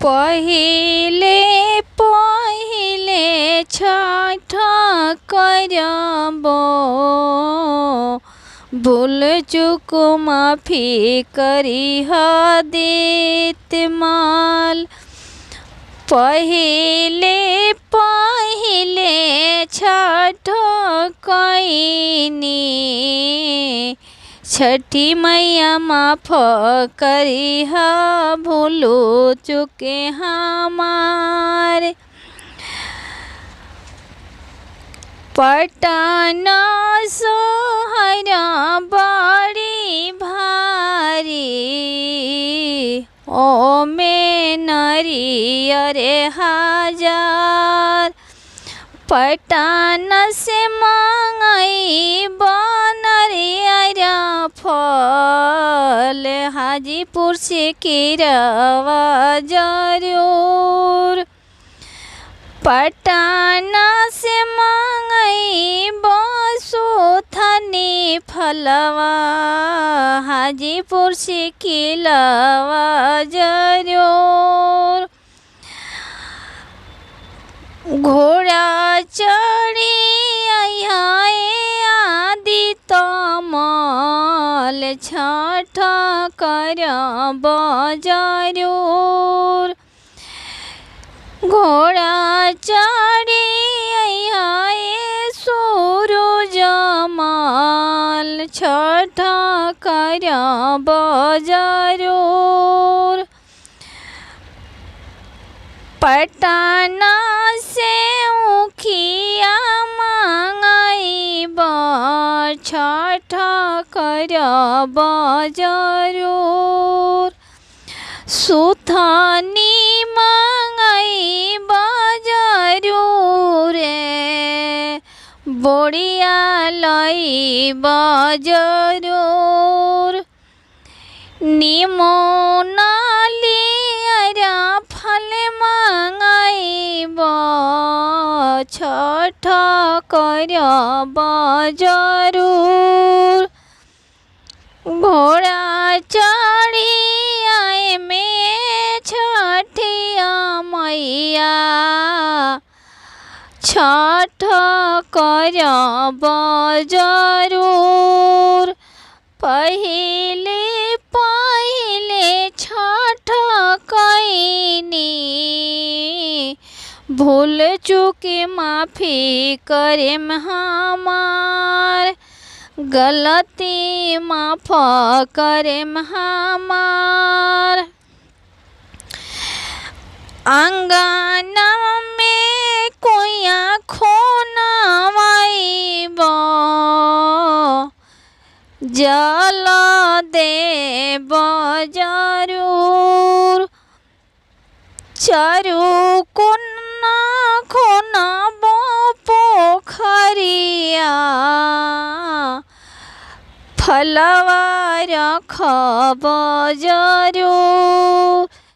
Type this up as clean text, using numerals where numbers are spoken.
पहिले पहिले छठ करब भूल चूक माफी करिह देत माल। पहिले पहिले छठ कईनी छठी मैया माफ करिह भूलो चुके हमार। पटन सोहर बड़ी भारी ओ में नरियर हजार। पटन से मंगई बनरियर फल हाजीपुर से केरवा जरूर। पटन से मंगई बसोथनी फलवा हाजीपुर से किलवा जरूर। घोड़ा चढ़ी आदि तमल छठ करब जरूर। घोड़ा चढ़ी सूरज मल छठ करब जरूर। पटन से उखिया मंगईब छठ करब जरूर। सुथनी मंगईब जरूर बोड़िया लईब जरूर। निमोन लियर फल मंगईब छठ करब जरूर। घोड़ा चढ़ी आए में छठिया मैया छठ करब जरूर। पहिले पहिले छठ कईनी भूल चूके माफी करेम हमार। गलती माफ करेम हमार। आंगन में कोया खोनवाईब जल देब जरूर। चारू कोना खोनब पोखरिया फलवा रखब जरूर।